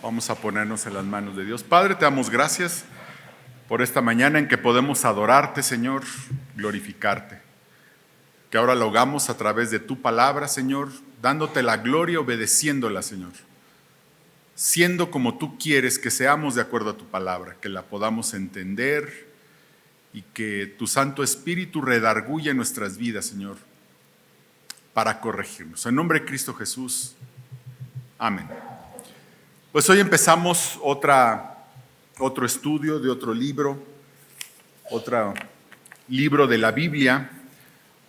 Vamos a ponernos en las manos de Dios. Padre, te damos gracias por esta mañana en que podemos adorarte, Señor, glorificarte. Que ahora lo hagamos a través de tu palabra, Señor, dándote la gloria, obedeciéndola, Señor. Siendo como tú quieres que seamos de acuerdo a tu palabra, que la podamos entender y que tu Santo Espíritu redarguya en nuestras vidas, Señor, para corregirnos. En nombre de Cristo Jesús. Amén. Pues hoy empezamos otro estudio de otro libro de la Biblia.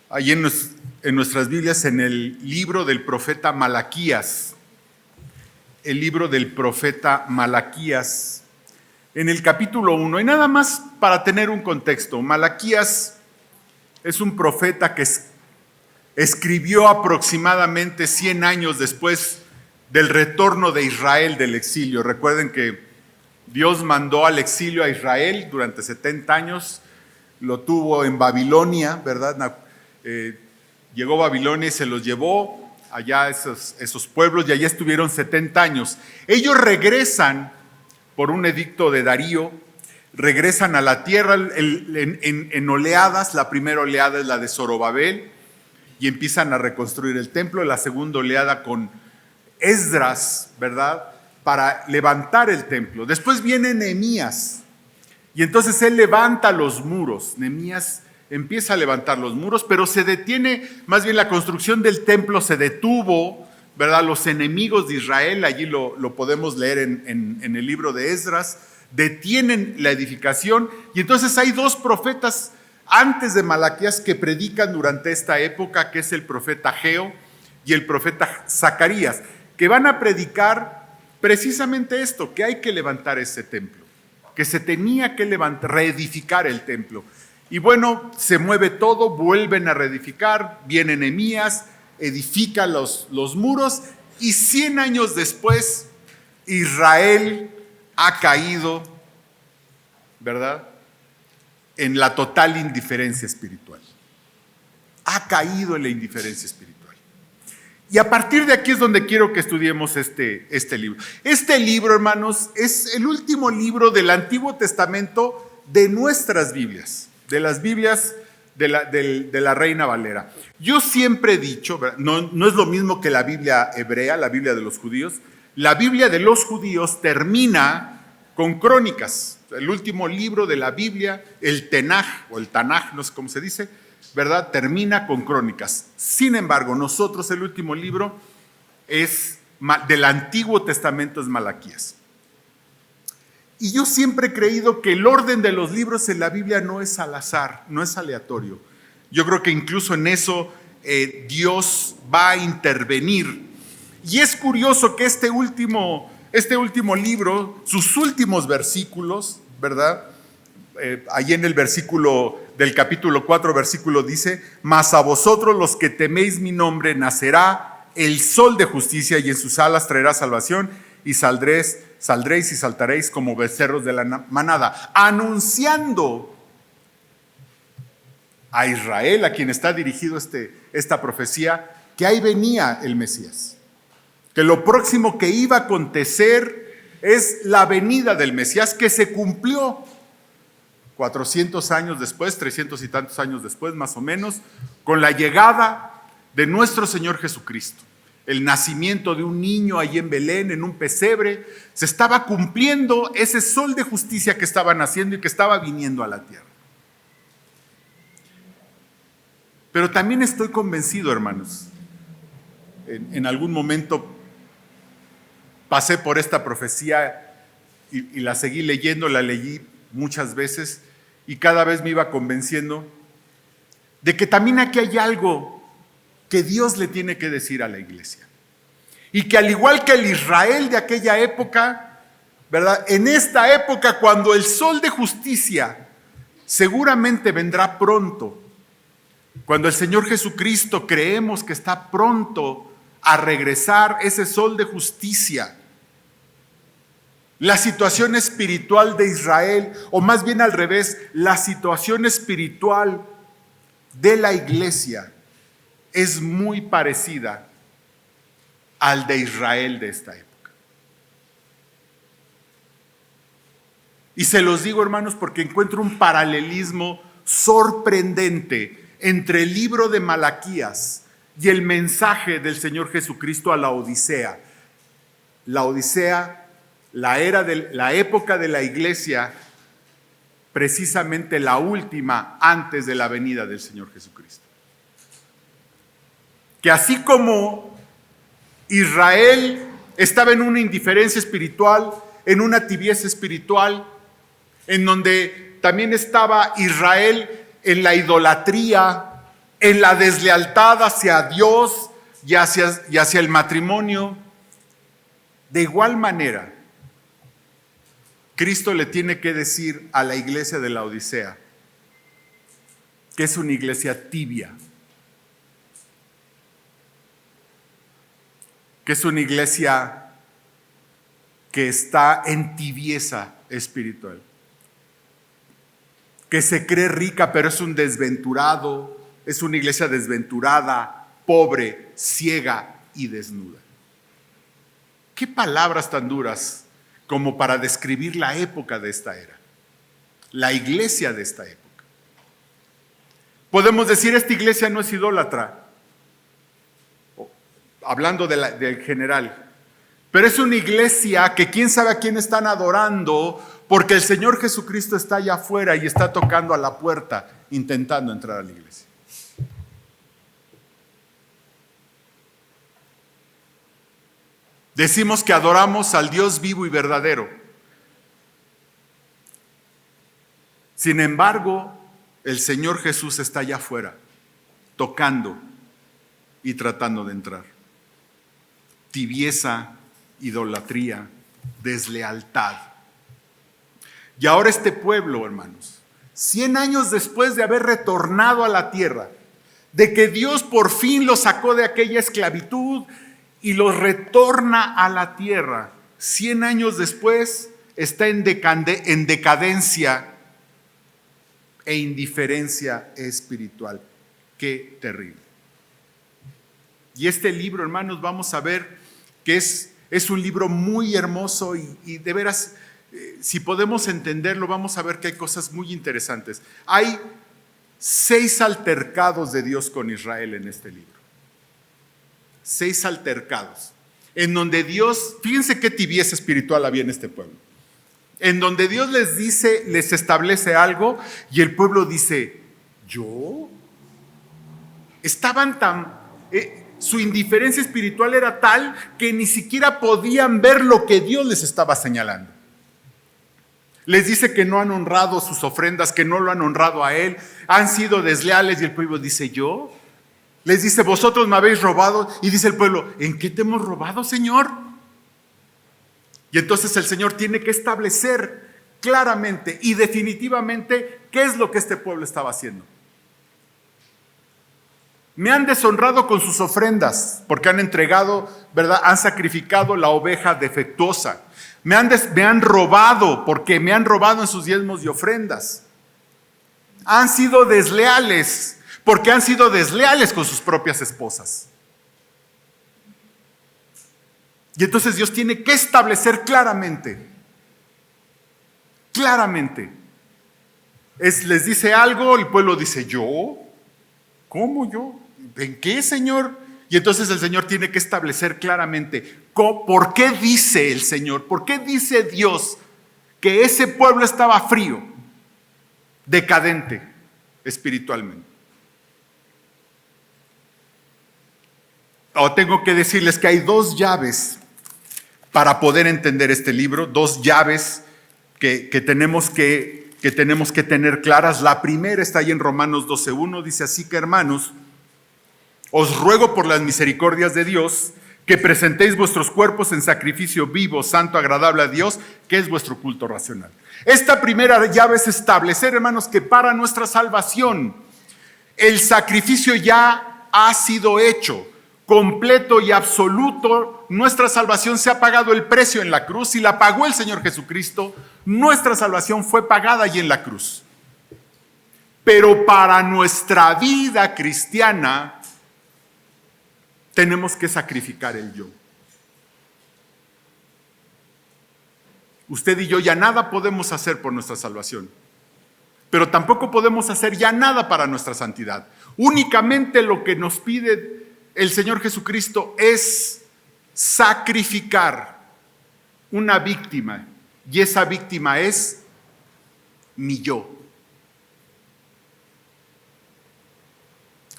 Ahí en nuestras Biblias, en el libro del profeta Malaquías. El libro del profeta Malaquías, en el capítulo 1. Y nada más para tener un contexto, Malaquías es un profeta que escribió aproximadamente 100 años después del retorno de Israel del exilio. Recuerden que Dios mandó al exilio a Israel durante 70 años, lo tuvo en Babilonia, ¿verdad? Llegó a Babilonia y se los llevó allá esos pueblos, y allá estuvieron 70 años. Ellos regresan por un edicto de Darío, regresan a la tierra en oleadas. La primera oleada es la de Zorobabel, y empiezan a reconstruir el templo. La segunda oleada con Esdras, ¿verdad?, para levantar el templo. Después viene Nehemías, y entonces él levanta los muros. Nehemías empieza a levantar los muros, pero se detiene, más bien la construcción del templo se detuvo, ¿verdad? Los enemigos de Israel, allí lo podemos leer en el libro de Esdras, detienen la edificación, y entonces hay dos profetas antes de Malaquías que predican durante esta época, que es el profeta Ageo y el profeta Zacarías, que van a predicar precisamente esto, que hay que levantar ese templo, que se tenía que reedificar el templo. Y bueno, se mueve todo, vuelven a reedificar, viene Nehemías, edifica los muros, y 100 años después Israel ha caído, ¿verdad?, en la total indiferencia espiritual. Ha caído en la indiferencia espiritual. Y a partir de aquí es donde quiero que estudiemos este libro. Este libro, hermanos, es el último libro del Antiguo Testamento de nuestras Biblias, de las Biblias de la Reina Valera. Yo siempre he dicho, no es lo mismo que la Biblia hebrea, la Biblia de los judíos. La Biblia de los judíos termina con Crónicas. El último libro de la Biblia, el Tanaj, no sé cómo se dice, ¿verdad?, termina con Crónicas. Sin embargo, nosotros el último libro del Antiguo Testamento es Malaquías. Y yo siempre he creído que el orden de los libros en la Biblia no es al azar, no es aleatorio. Yo creo que incluso en eso Dios va a intervenir. Y es curioso que este último libro, sus últimos versículos, ¿verdad?, allí en el versículo del capítulo 4, versículo dice: mas a vosotros los que teméis mi nombre nacerá el sol de justicia, y en sus alas traerá salvación, y saldréis y saltaréis como becerros de la manada, anunciando a Israel, a quien está dirigido esta profecía, que ahí venía el Mesías, que lo próximo que iba a acontecer es la venida del Mesías, que se cumplió 400 años después, 300 y tantos años después, más o menos, con la llegada de nuestro Señor Jesucristo. El nacimiento de un niño ahí en Belén, en un pesebre, se estaba cumpliendo ese sol de justicia que estaba naciendo y que estaba viniendo a la tierra. Pero también estoy convencido, hermanos, en algún momento pasé por esta profecía y la seguí leyendo, la leí muchas veces, y cada vez me iba convenciendo de que también aquí hay algo que Dios le tiene que decir a la iglesia. Y que al igual que el Israel de aquella época, ¿verdad?, en esta época, cuando el sol de justicia seguramente vendrá pronto, cuando el Señor Jesucristo creemos que está pronto a regresar, ese sol de justicia, la situación espiritual de Israel, o más bien al revés, la situación espiritual de la iglesia es muy parecida al de Israel de esta época. Y se los digo, hermanos, porque encuentro un paralelismo sorprendente entre el libro de Malaquías y el mensaje del Señor Jesucristo a la Odisea. La Odisea, la época de la iglesia, precisamente la última antes de la venida del Señor Jesucristo. Que así como Israel estaba en una indiferencia espiritual, en una tibieza espiritual, en donde también estaba Israel en la idolatría, en la deslealtad hacia Dios y hacia el matrimonio. De igual manera, Cristo le tiene que decir a la iglesia de la Odisea que es una iglesia tibia, que es una iglesia que está en tibieza espiritual, que se cree rica pero es un desventurado, es una iglesia desventurada, pobre, ciega y desnuda. ¿Qué palabras tan duras como para describir la época de esta era? La iglesia de esta época. Podemos decir, esta iglesia no es idólatra, hablando del general, pero es una iglesia que quién sabe a quién están adorando, porque el Señor Jesucristo está allá afuera y está tocando a la puerta, intentando entrar a la iglesia. Decimos que adoramos al Dios vivo y verdadero. Sin embargo, el Señor Jesús está allá afuera, tocando y tratando de entrar. Tibieza, idolatría, deslealtad. Y ahora este pueblo, hermanos, 100 años después de haber retornado a la tierra, de que Dios por fin los sacó de aquella esclavitud y los retorna a la tierra, 100 años después está en decadencia e indiferencia espiritual. Qué terrible. Y este libro, hermanos, vamos a ver que es un libro muy hermoso y de veras, si podemos entenderlo, vamos a ver que hay cosas muy interesantes. Hay 6 altercados de Dios con Israel en este libro. 6 altercados, en donde Dios, fíjense qué tibieza espiritual había en este pueblo, en donde Dios les dice, les establece algo y el pueblo dice, ¿yo? Estaban su indiferencia espiritual era tal que ni siquiera podían ver lo que Dios les estaba señalando. Les dice que no han honrado sus ofrendas, que no lo han honrado a Él, han sido desleales y el pueblo dice, ¿yo? Les dice, vosotros me habéis robado. Y dice el pueblo, ¿en qué te hemos robado, Señor? Y entonces el Señor tiene que establecer claramente y definitivamente qué es lo que este pueblo estaba haciendo. Me han deshonrado con sus ofrendas, porque han entregado, ¿verdad? Han sacrificado la oveja defectuosa. Me han robado, porque me han robado en sus diezmos y ofrendas. Han sido desleales, porque han sido desleales con sus propias esposas. Y entonces Dios tiene que establecer claramente, les dice algo, el pueblo dice, ¿yo? ¿Cómo yo? ¿En qué, Señor? Y entonces el Señor tiene que establecer claramente, ¿por qué dice el Señor? ¿Por qué dice Dios que ese pueblo estaba frío, decadente espiritualmente? Tengo que decirles que hay 2 llaves para poder entender este libro, 2 llaves que tenemos que tener claras. La primera está ahí en Romanos 12:1, dice así que hermanos, os ruego por las misericordias de Dios que presentéis vuestros cuerpos en sacrificio vivo, santo, agradable a Dios, que es vuestro culto racional. Esta primera llave es establecer, hermanos, que para nuestra salvación el sacrificio ya ha sido hecho, completo y absoluto. Nuestra salvación se ha pagado el precio en la cruz y la pagó el Señor Jesucristo. Nuestra salvación fue pagada allí en la cruz. Pero para nuestra vida cristiana tenemos que sacrificar el yo. Usted y yo ya nada podemos hacer por nuestra salvación, pero tampoco podemos hacer ya nada para nuestra santidad. Únicamente lo que nos pide el Señor Jesucristo es sacrificar una víctima, y esa víctima es mi yo.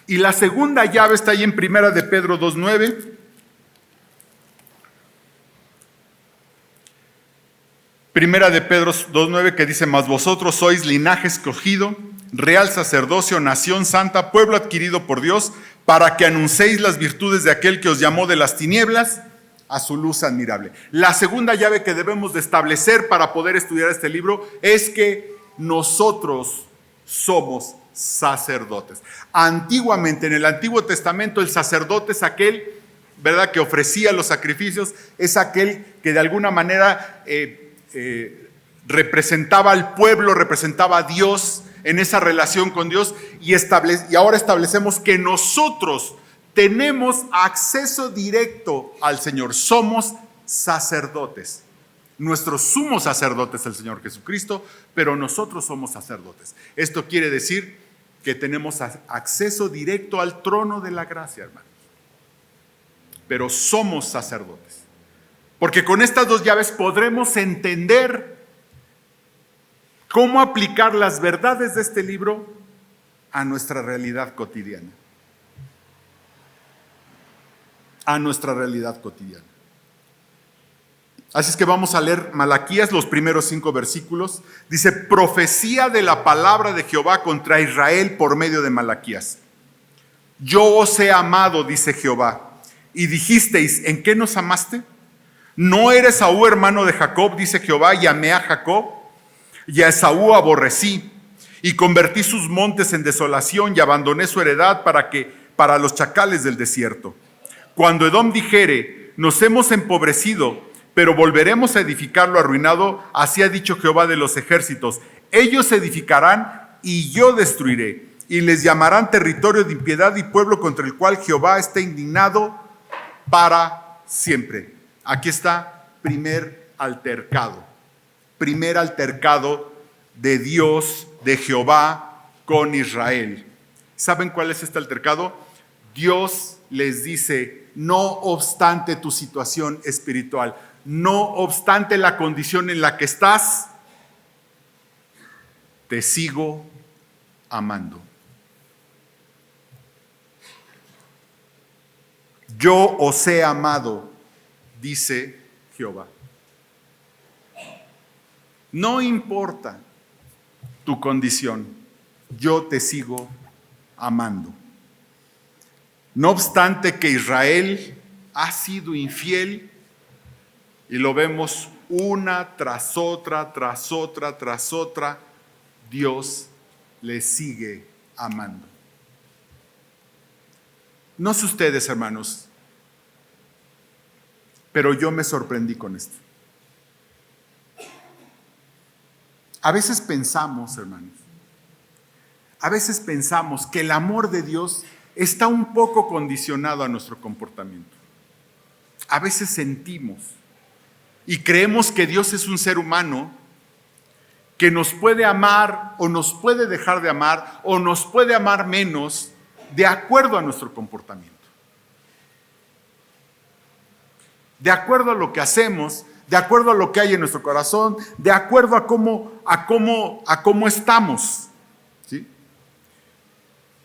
Y la segunda llave está ahí en 1 de Pedro 2:9. Primera de Pedro 2:9, que dice: mas vosotros sois linaje escogido, real sacerdocio, nación santa, pueblo adquirido por Dios, para que anunciéis las virtudes de aquel que os llamó de las tinieblas a su luz admirable. La segunda llave que debemos de establecer para poder estudiar este libro es que nosotros somos sacerdotes. Antiguamente, en el Antiguo Testamento, el sacerdote es aquel, ¿verdad?, que ofrecía los sacrificios, es aquel que de alguna manera representaba al pueblo, representaba a Dios en esa relación con Dios, y ahora establecemos que nosotros tenemos acceso directo al Señor. Somos sacerdotes. Nuestro sumo sacerdote es el Señor Jesucristo, pero nosotros somos sacerdotes. Esto quiere decir que tenemos acceso directo al trono de la gracia, hermanos. Pero somos sacerdotes. Porque con estas dos llaves podremos entender cómo aplicar las verdades de este libro a nuestra realidad cotidiana. A nuestra realidad cotidiana. Así es que vamos a leer Malaquías, los primeros 5 versículos. Dice: profecía de la palabra de Jehová contra Israel por medio de Malaquías. Yo os he amado, dice Jehová, y dijisteis: ¿en qué nos amaste? ¿No eres Esaú hermano de Jacob? Dice Jehová, y amé a Jacob, y a Esaú aborrecí, y convertí sus montes en desolación, y abandoné su heredad para los chacales del desierto. Cuando Edom dijere: nos hemos empobrecido, pero volveremos a edificar lo arruinado, así ha dicho Jehová de los ejércitos: ellos edificarán y yo destruiré, y les llamarán territorio de impiedad y pueblo contra el cual Jehová está indignado para siempre. Aquí está primer altercado de Dios, de Jehová con Israel. ¿Saben cuál es este altercado? Dios les dice: no obstante tu situación espiritual, no obstante la condición en la que estás, te sigo amando. Yo os he amado, dice Jehová. No importa tu condición, yo te sigo amando. No obstante que Israel ha sido infiel, y lo vemos una tras otra, Dios le sigue amando. No sé ustedes, hermanos, pero yo me sorprendí con esto. A veces pensamos, hermanos, que el amor de Dios está un poco condicionado a nuestro comportamiento. A veces sentimos y creemos que Dios es un ser humano que nos puede amar o nos puede dejar de amar o nos puede amar menos de acuerdo a nuestro comportamiento. De acuerdo a lo que hacemos, de acuerdo a lo que hay en nuestro corazón, de acuerdo a cómo estamos. ¿Sí?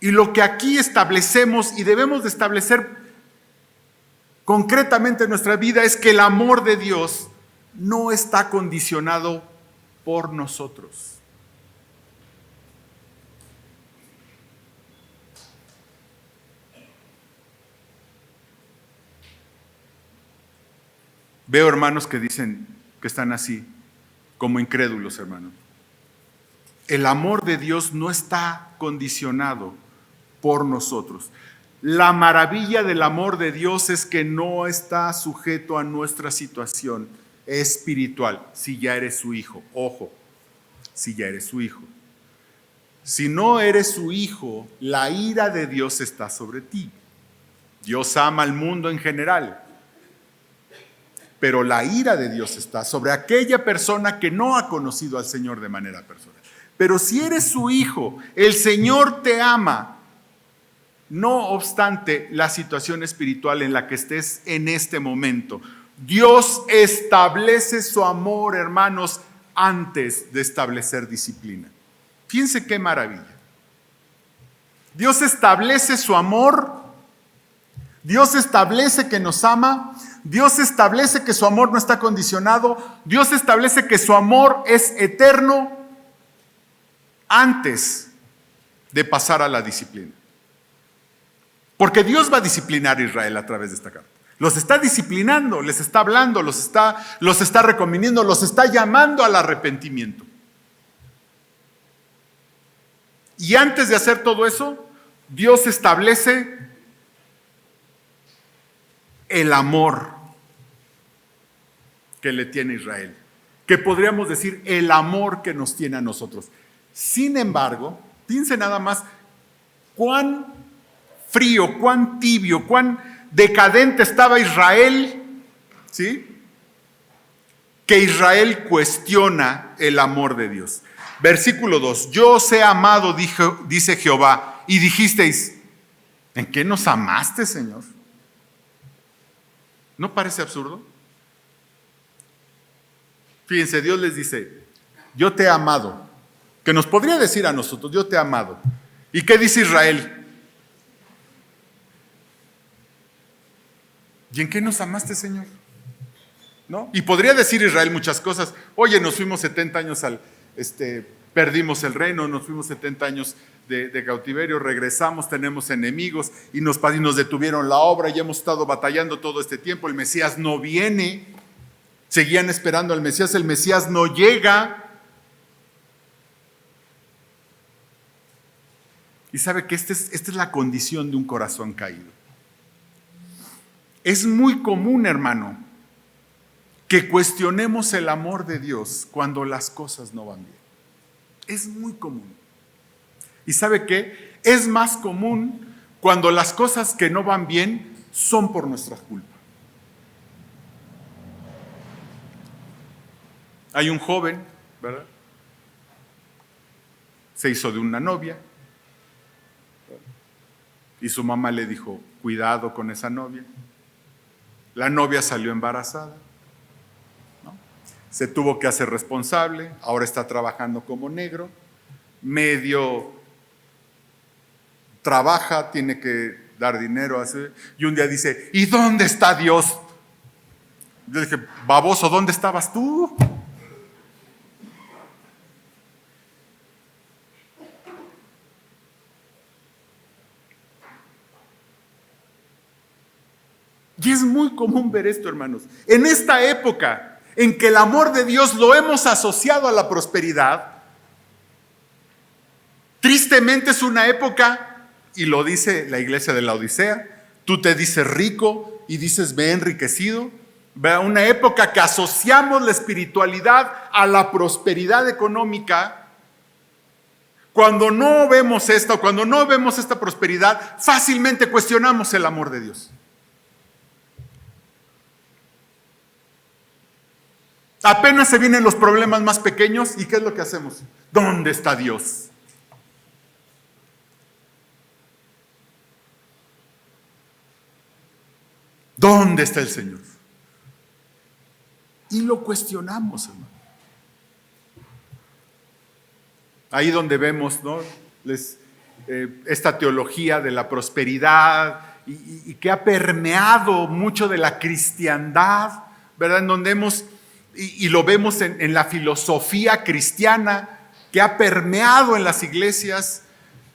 Y lo que aquí establecemos y debemos de establecer concretamente en nuestra vida es que el amor de Dios no está condicionado por nosotros. Veo hermanos que dicen que están así, como incrédulos, hermanos. El amor de Dios no está condicionado por nosotros. La maravilla del amor de Dios es que no está sujeto a nuestra situación espiritual, si ya eres su hijo. Ojo, si ya eres su hijo. Si no eres su hijo, la ira de Dios está sobre ti. Dios ama al mundo en general. pero la ira de Dios está sobre aquella persona que no ha conocido al Señor de manera personal. Pero si eres su hijo, el Señor te ama, no obstante la situación espiritual en la que estés en este momento. Dios establece su amor, hermanos, antes de establecer disciplina. Piense qué maravilla. Dios establece su amor, Dios establece que nos ama, Dios establece que su amor no está condicionado, Dios establece que su amor es eterno antes de pasar a la disciplina. Porque Dios va a disciplinar a Israel a través de esta carta. Los está disciplinando, les está hablando, los está recomendando, los está llamando al arrepentimiento. Y antes de hacer todo eso, Dios establece el amor que le tiene a Israel, que podríamos decir el amor que nos tiene a nosotros. Sin embargo, piense nada más cuán frío, cuán tibio, cuán decadente estaba Israel, ¿sí? Que Israel cuestiona el amor de Dios. Versículo 2, yo os he amado, dice Jehová, y dijisteis, ¿en qué nos amaste, Señor? ¿No parece absurdo? Fíjense, Dios les dice, yo te he amado, que nos podría decir a nosotros, yo te he amado. ¿Y qué dice Israel? ¿Y en qué nos amaste, Señor? ¿No? Y podría decir Israel muchas cosas. Oye, nos fuimos 70 años perdimos el reino, nos fuimos 70 años de cautiverio, regresamos, tenemos enemigos y nos detuvieron la obra y hemos estado batallando todo este tiempo. El Mesías no viene, seguían esperando al Mesías, el Mesías no llega. Y sabe que esta es la condición de un corazón caído. Es muy común, hermano, que cuestionemos el amor de Dios cuando las cosas no van bien. Es muy común. ¿Y sabe qué? Es más común cuando las cosas que no van bien son por nuestra culpa. Hay un joven, ¿verdad? Se hizo de una novia y su mamá le dijo, cuidado con esa novia. La novia salió embarazada, ¿no? Se tuvo que hacer responsable, ahora está trabajando como negro, medio trabaja, tiene que dar dinero, y un día dice, ¿y dónde está Dios? Yo dije, baboso, ¿dónde estabas tú? Y es muy común ver esto, hermanos. En esta época en que el amor de Dios lo hemos asociado a la prosperidad, tristemente es una época, y lo dice la iglesia de la Odisea, tú te dices rico y dices me he enriquecido. Una época que asociamos la espiritualidad a la prosperidad económica. Cuando no vemos esto, cuando no vemos esta prosperidad, fácilmente cuestionamos el amor de Dios. Apenas se vienen los problemas más pequeños y ¿qué es lo que hacemos? ¿Dónde está Dios? ¿Dónde está el Señor? Y lo cuestionamos, hermano. Ahí donde vemos, ¿no? Esta teología de la prosperidad y que ha permeado mucho de la cristiandad, ¿verdad? En donde y lo vemos en la filosofía cristiana que ha permeado en las iglesias,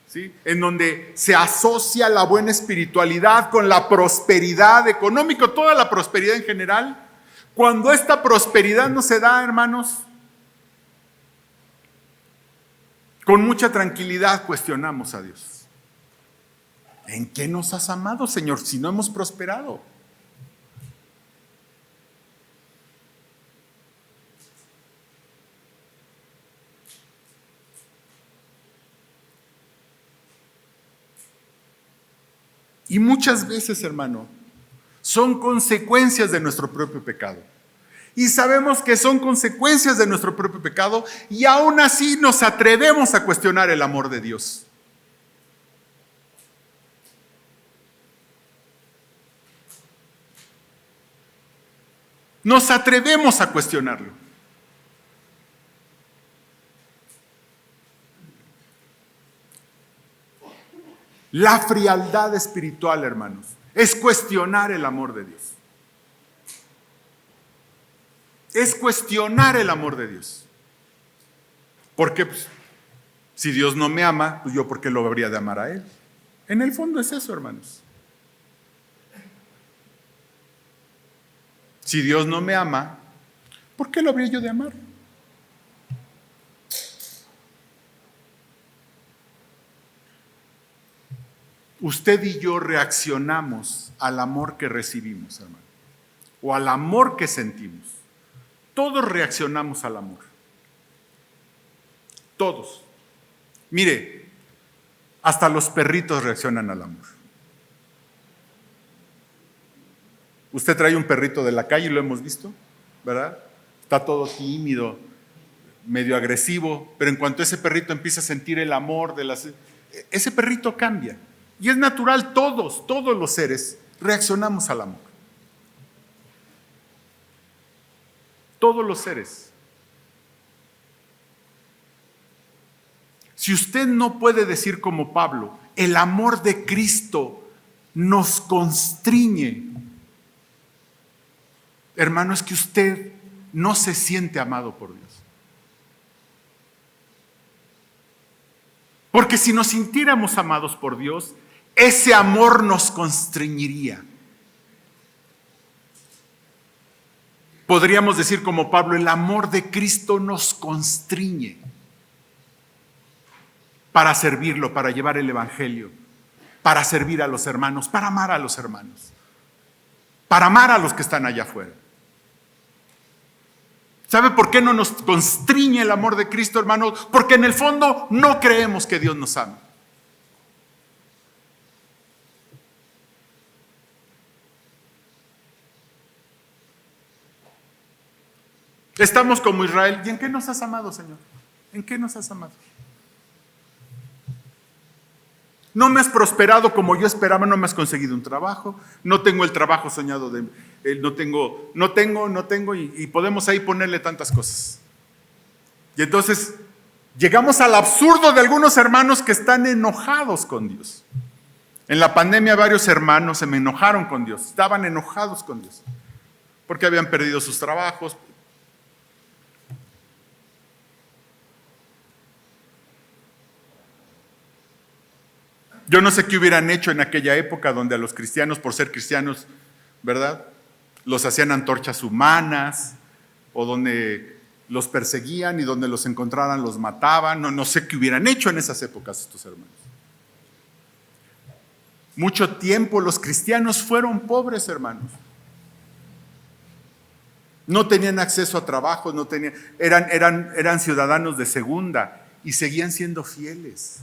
¿sí? En donde se asocia la buena espiritualidad con la prosperidad económica, toda la prosperidad en general. Cuando esta prosperidad no se da, hermanos, con mucha tranquilidad cuestionamos a Dios. ¿En qué nos has amado, Señor, si no hemos prosperado? Y muchas veces, hermano, son consecuencias de nuestro propio pecado. Y sabemos que son consecuencias de nuestro propio pecado y aún así nos atrevemos a cuestionar el amor de Dios. Nos atrevemos a cuestionarlo. La frialdad espiritual, hermanos, es cuestionar el amor de Dios. Es cuestionar el amor de Dios. Porque si Dios no me ama, pues yo ¿por qué lo habría de amar a Él? En el fondo es eso, hermanos. Si Dios no me ama, ¿por qué lo habría yo de amar? Usted y yo reaccionamos al amor que recibimos, hermano, o al amor que sentimos. Todos reaccionamos al amor. Todos. Mire, hasta los perritos reaccionan al amor. Usted trae un perrito de la calle y lo hemos visto, ¿verdad? Está todo tímido, medio agresivo, pero en cuanto ese perrito empieza a sentir el amor ese perrito cambia. Y es natural, todos los seres reaccionamos al amor. Todos los seres. Si usted no puede decir como Pablo, el amor de Cristo nos constriñe, hermano, es que usted no se siente amado por Dios. Porque si nos sintiéramos amados por Dios, ese amor nos constreñiría. Podríamos decir como Pablo, el amor de Cristo nos constriñe para servirlo, para llevar el evangelio, para servir a los hermanos, para amar a los hermanos, para amar a los que están allá afuera. ¿Sabe por qué no nos constriñe el amor de Cristo, hermanos? Porque en el fondo no creemos que Dios nos ama. Estamos como Israel. ¿Y en qué nos has amado, Señor? ¿En qué nos has amado? No me has prosperado como yo esperaba, no me has conseguido un trabajo, no tengo el trabajo soñado, no tengo, y podemos ahí ponerle tantas cosas. Y entonces llegamos al absurdo de algunos hermanos que están enojados con Dios. En la pandemia varios hermanos se me enojaron con Dios, estaban enojados con Dios, porque habían perdido sus trabajos. Yo no sé qué hubieran hecho en aquella época donde a los cristianos, por ser cristianos, ¿verdad?, los hacían antorchas humanas, o donde los perseguían y donde los encontraran los mataban. No sé qué hubieran hecho en esas épocas estos hermanos. Mucho tiempo los cristianos fueron pobres, hermanos. No tenían acceso a trabajo, eran ciudadanos de segunda y seguían siendo fieles.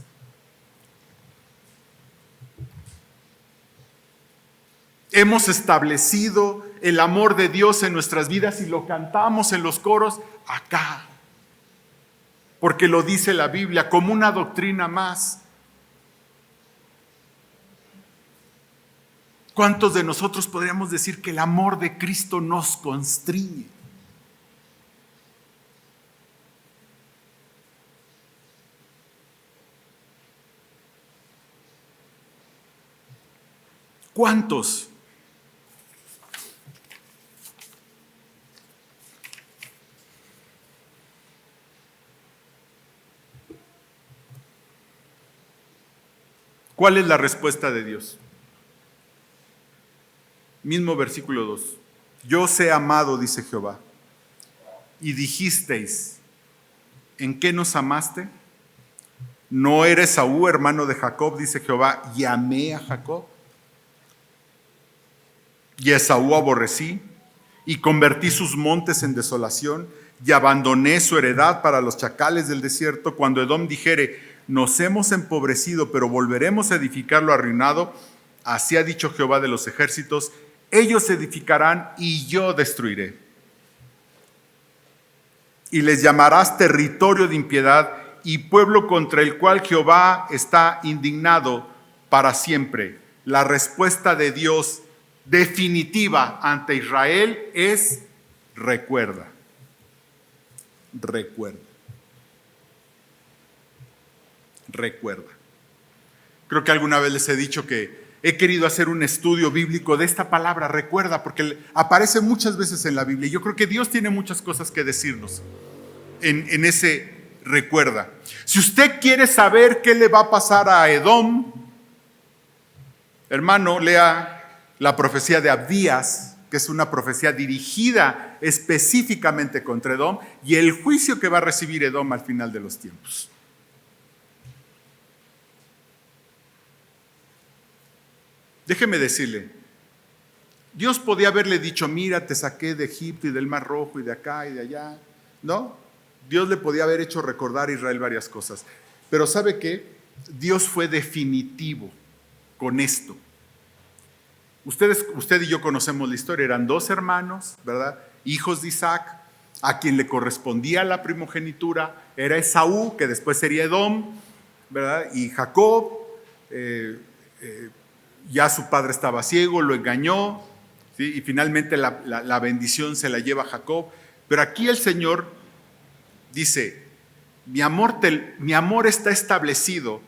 Hemos establecido el amor de Dios en nuestras vidas y lo cantamos en los coros acá, porque lo dice la Biblia como una doctrina más. ¿Cuántos de nosotros podríamos decir que el amor de Cristo nos constriñe? ¿Cuántos? ¿Cuál es la respuesta de Dios? Mismo versículo 2. Yo os he amado, dice Jehová, y dijisteis, ¿en qué nos amaste? ¿No eres Esaú, hermano de Jacob, dice Jehová, y amé a Jacob? Y a Esaú aborrecí, y convertí sus montes en desolación, y abandoné su heredad para los chacales del desierto. Cuando Edom dijere, nos hemos empobrecido, pero volveremos a edificar lo arruinado, así ha dicho Jehová de los ejércitos, ellos edificarán y yo destruiré. y les llamarás territorio de impiedad y pueblo contra el cual Jehová está indignado para siempre. La respuesta de Dios definitiva ante Israel es: recuerda, recuerda, recuerda. Creo que alguna vez les he dicho que he querido hacer un estudio bíblico de esta palabra, recuerda, porque aparece muchas veces en la Biblia. Yo creo que Dios tiene muchas cosas que decirnos en ese recuerda. Si usted quiere saber qué le va a pasar a Edom, hermano, lea la profecía de Abdías, que es una profecía dirigida específicamente contra Edom, y el juicio que va a recibir Edom al final de los tiempos. Déjeme decirle, Dios podía haberle dicho: mira, te saqué de Egipto y del Mar Rojo y de acá y de allá. ¿No? Dios le podía haber hecho recordar a Israel varias cosas. Pero ¿sabe qué? Dios fue definitivo con esto. Usted y yo conocemos la historia. Eran 2 hermanos, ¿verdad? Hijos de Isaac, a quien le correspondía la primogenitura. Era Esaú, que después sería Edom, ¿verdad? Y Jacob, ya su padre estaba ciego, lo engañó, ¿sí? Y finalmente la bendición se la lleva Jacob. Pero aquí el Señor dice: mi amor está establecido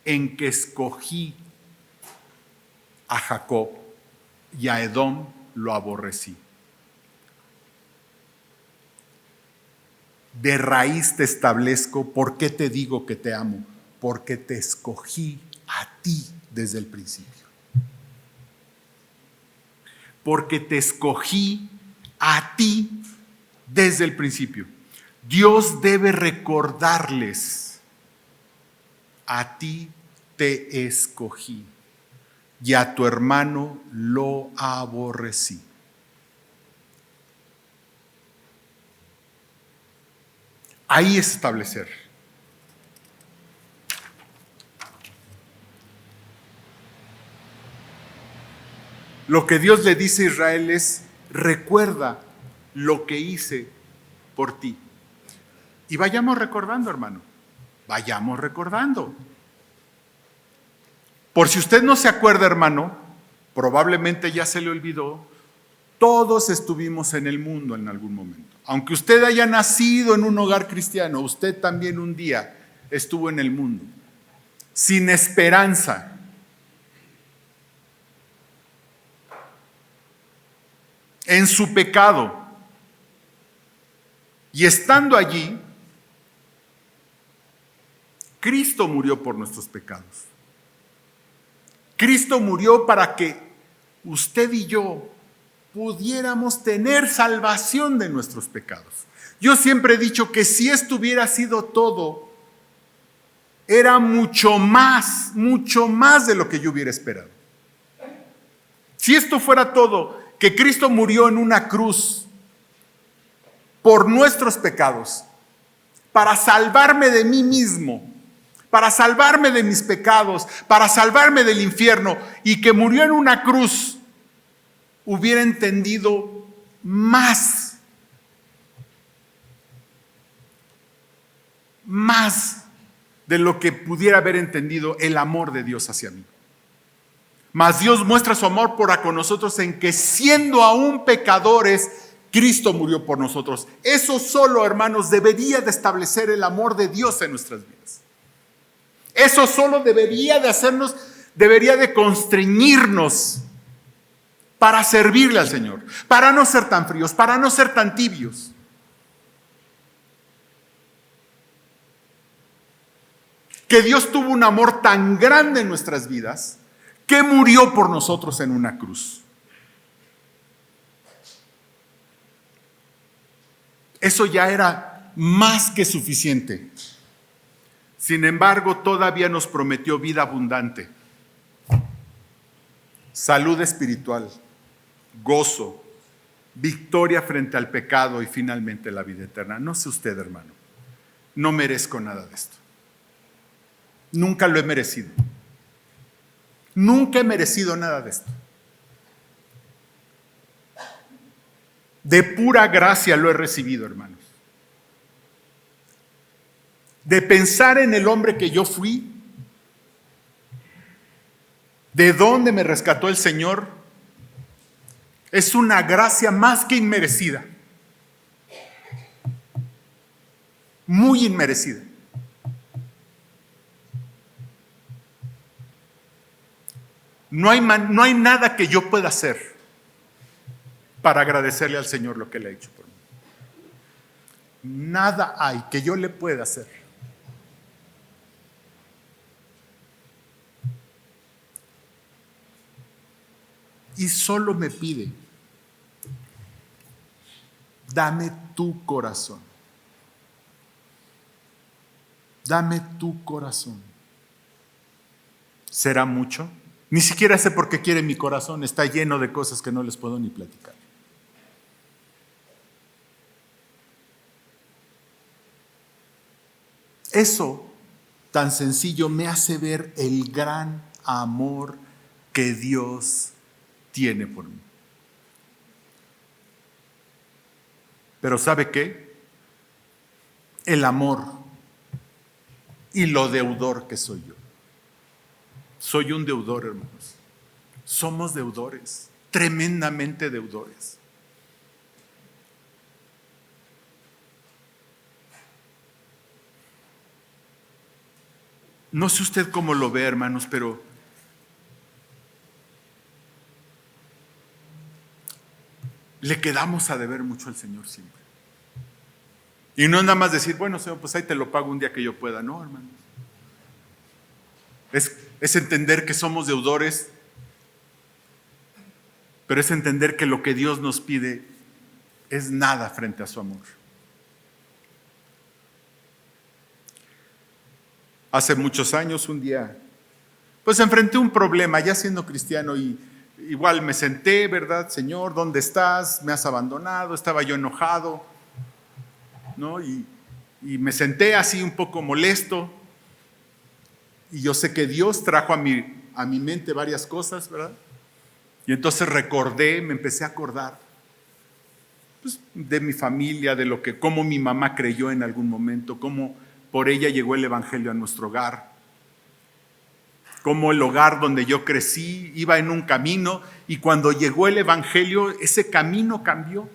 en que escogí a Jacob y a Edom lo aborrecí. De raíz te establezco. ¿Por qué te digo que te amo? Porque te escogí a ti desde el principio. Porque te escogí a ti desde el principio. Dios debe recordarles: a ti te escogí y a tu hermano lo aborrecí. Ahí es establecer. Lo que Dios le dice a Israel es: recuerda lo que hice por ti. Y vayamos recordando, hermano. Vayamos recordando. Por si usted no se acuerda, hermano, probablemente ya se le olvidó, todos estuvimos en el mundo en algún momento. Aunque usted haya nacido en un hogar cristiano, usted también un día estuvo en el mundo, sin esperanza. En su pecado. Y estando allí, Cristo murió por nuestros pecados. Cristo murió para que usted y yo pudiéramos tener salvación de nuestros pecados. Yo siempre he dicho que si esto hubiera sido todo, era mucho más de lo que yo hubiera esperado. Si esto fuera todo, que Cristo murió en una cruz por nuestros pecados, para salvarme de mí mismo, para salvarme de mis pecados, para salvarme del infierno, y que murió en una cruz, hubiera entendido más de lo que pudiera haber entendido el amor de Dios hacia mí. Mas Dios muestra su amor para con nosotros en que, siendo aún pecadores, Cristo murió por nosotros. Eso solo, hermanos, debería de establecer el amor de Dios en nuestras vidas. Eso solo debería de constreñirnos para servirle al Señor, para no ser tan fríos, para no ser tan tibios. Que Dios tuvo un amor tan grande en nuestras vidas que murió por nosotros en una cruz. Eso ya era más que suficiente. Sin embargo, todavía nos prometió vida abundante, salud espiritual, gozo, victoria frente al pecado y finalmente la vida eterna. No sé usted, hermano, no merezco nada de esto. Nunca lo he merecido. Nunca he merecido nada de esto. De pura gracia lo he recibido, hermanos. de pensar en el hombre que yo fui, de dónde me rescató el Señor, es una gracia más que inmerecida, muy inmerecida. No hay nada que yo pueda hacer para agradecerle al Señor lo que le ha hecho por mí. Nada hay que yo le pueda hacer. Y solo me pide, dame tu corazón. Dame tu corazón. ¿Será mucho? Ni siquiera sé por qué quiere mi corazón. Está lleno de cosas que no les puedo ni platicar. Eso tan sencillo me hace ver el gran amor que Dios tiene por mí. Pero ¿sabe qué? El amor y lo deudor que soy yo. Soy un deudor, hermanos. Somos deudores, tremendamente deudores. No sé usted cómo lo ve, hermanos, pero le quedamos a deber mucho al Señor siempre. Y no nada más decir, bueno, Señor, pues ahí te lo pago un día que yo pueda. No, hermanos. Es entender que somos deudores, pero es entender que lo que Dios nos pide es nada frente a su amor. Hace muchos años, un día, pues enfrenté un problema, ya siendo cristiano, y igual me senté, ¿verdad? Señor, ¿dónde estás? Me has abandonado. Estaba yo enojado, ¿no? Y me senté así un poco molesto. Y yo sé que Dios trajo a mi mente varias cosas, ¿verdad? Y entonces recordé, me empecé a acordar, pues, de mi familia, de cómo mi mamá creyó en algún momento, cómo por ella llegó el evangelio a nuestro hogar, cómo el hogar donde yo crecí iba en un camino y cuando llegó el evangelio ese camino cambió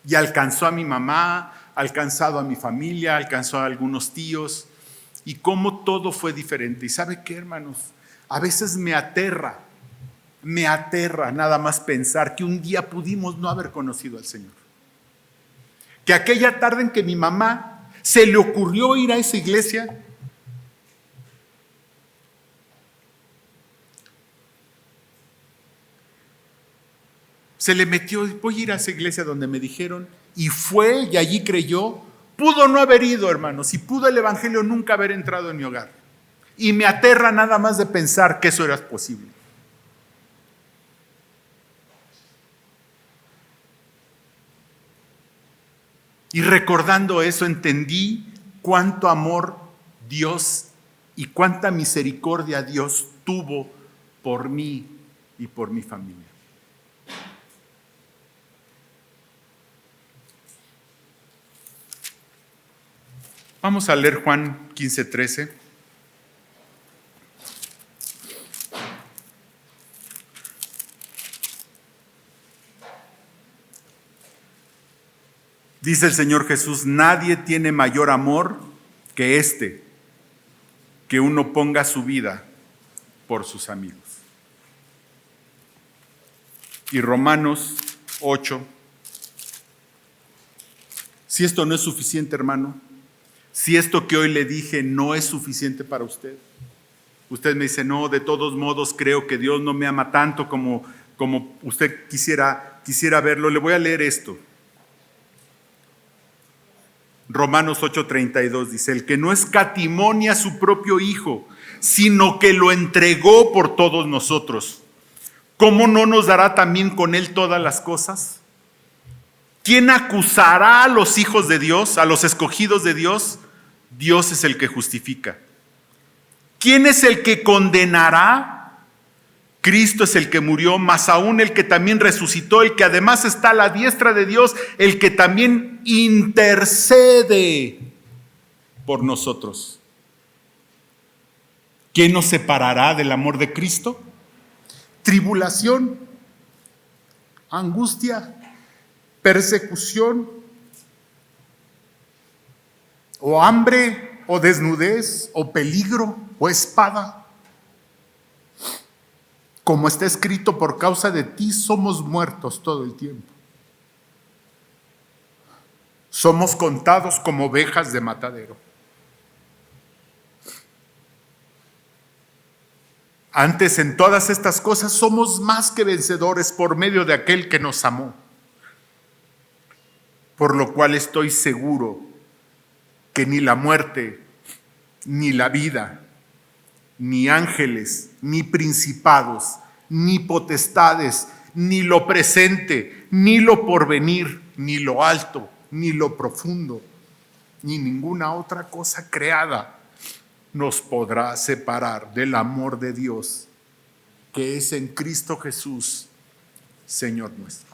y alcanzó a mi mamá, alcanzado a mi familia, alcanzó a algunos tíos y cómo todo fue diferente. ¿Y sabe qué, hermanos? A veces me aterra nada más pensar que un día pudimos no haber conocido al Señor. Que aquella tarde en que mi mamá se le ocurrió ir a esa iglesia, se le metió, voy a ir a esa iglesia donde me dijeron, y fue y allí creyó. Pudo no haber ido, hermanos, y pudo el evangelio nunca haber entrado en mi hogar. Y me aterra nada más de pensar que eso era posible. Y recordando eso entendí cuánto amor Dios y cuánta misericordia Dios tuvo por mí y por mi familia. Vamos a leer Juan 15:13. Dice el Señor Jesús, nadie tiene mayor amor que este, que uno ponga su vida por sus amigos. Y Romanos 8. Si esto no es suficiente, hermano, si esto que hoy le dije no es suficiente para usted, usted me dice, no, de todos modos creo que Dios no me ama tanto como usted quisiera verlo. Le voy a leer esto. Romanos 8:32 dice, el que no escatimó a su propio Hijo, sino que lo entregó por todos nosotros, ¿cómo no nos dará también con Él todas las cosas? ¿Quién acusará a los hijos de Dios, a los escogidos de Dios? Dios es el que justifica. ¿Quién es el que condenará? Cristo es el que murió, más aún el que también resucitó, el que además está a la diestra de Dios, el que también intercede por nosotros. ¿Quién nos separará del amor de Cristo? Tribulación, angustia, persecución, o hambre, o desnudez, o peligro, o espada. Como está escrito, por causa de ti somos muertos todo el tiempo. Somos contados como ovejas de matadero. Antes, en todas estas cosas somos más que vencedores por medio de aquel que nos amó. Por lo cual estoy seguro que ni la muerte, ni la vida, ni ángeles, ni principados, ni potestades, ni lo presente, ni lo porvenir, ni lo alto, ni lo profundo, ni ninguna otra cosa creada nos podrá separar del amor de Dios que es en Cristo Jesús, Señor nuestro.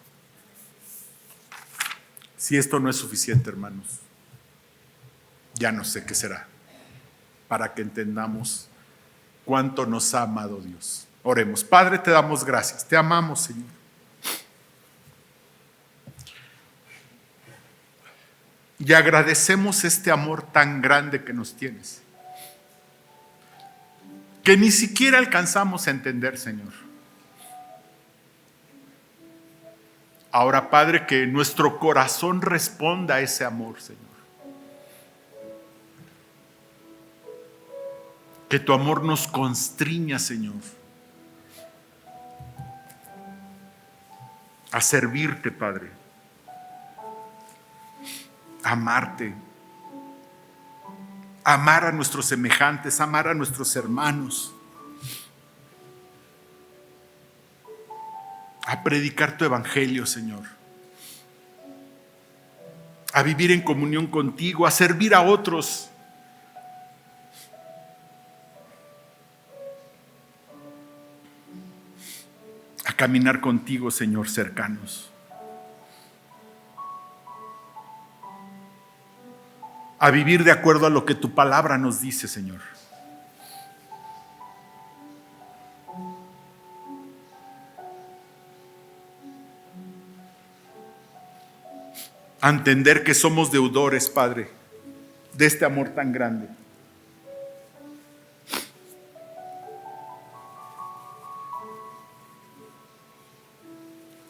Si esto no es suficiente, hermanos, ya no sé qué será para que entendamos cuánto nos ha amado Dios. Oremos. Padre, te damos gracias, te amamos, Señor. Y agradecemos este amor tan grande que nos tienes, que ni siquiera alcanzamos a entender, Señor. Ahora, Padre, que nuestro corazón responda a ese amor, Señor. Que tu amor nos constriña, Señor, a servirte, Padre, a amarte, a amar a nuestros semejantes, a amar a nuestros hermanos, a predicar tu evangelio, Señor, a vivir en comunión contigo, a servir a otros, a caminar contigo, Señor, cercanos, a vivir de acuerdo a lo que tu palabra nos dice, Señor. A entender que somos deudores, Padre, de este amor tan grande.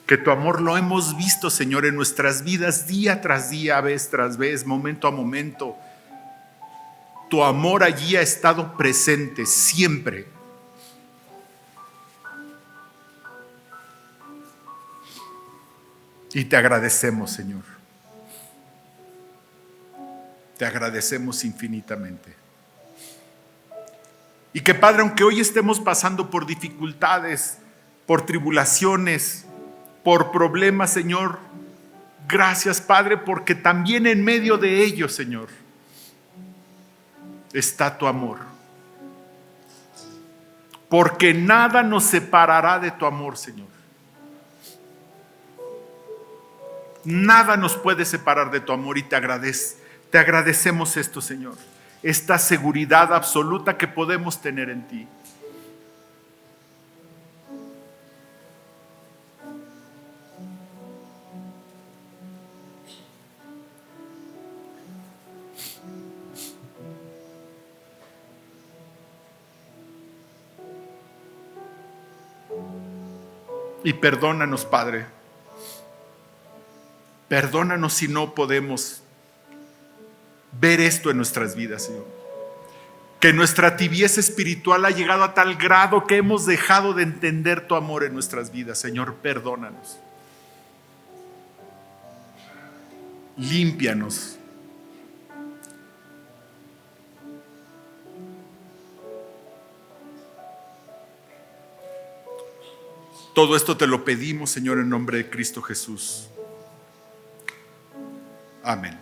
Que tu amor lo hemos visto, Señor, en nuestras vidas día tras día, vez tras vez, momento a momento. Tu amor allí ha estado presente siempre. Y te agradecemos, Señor. Te agradecemos infinitamente. Y que, Padre, aunque hoy estemos pasando por dificultades, por tribulaciones, por problemas, Señor, gracias, Padre, porque también en medio de ellos, Señor, está tu amor. Porque nada nos separará de tu amor, Señor. Nada nos puede separar de tu amor y te agradecemos esto, Señor. Esta seguridad absoluta que podemos tener en ti. Y perdónanos, Padre. Perdónanos si no podemos ver esto en nuestras vidas, Señor. Que nuestra tibieza espiritual ha llegado a tal grado que hemos dejado de entender tu amor en nuestras vidas. Señor, perdónanos. Límpianos. Todo esto te lo pedimos, Señor, en nombre de Cristo Jesús. Amén.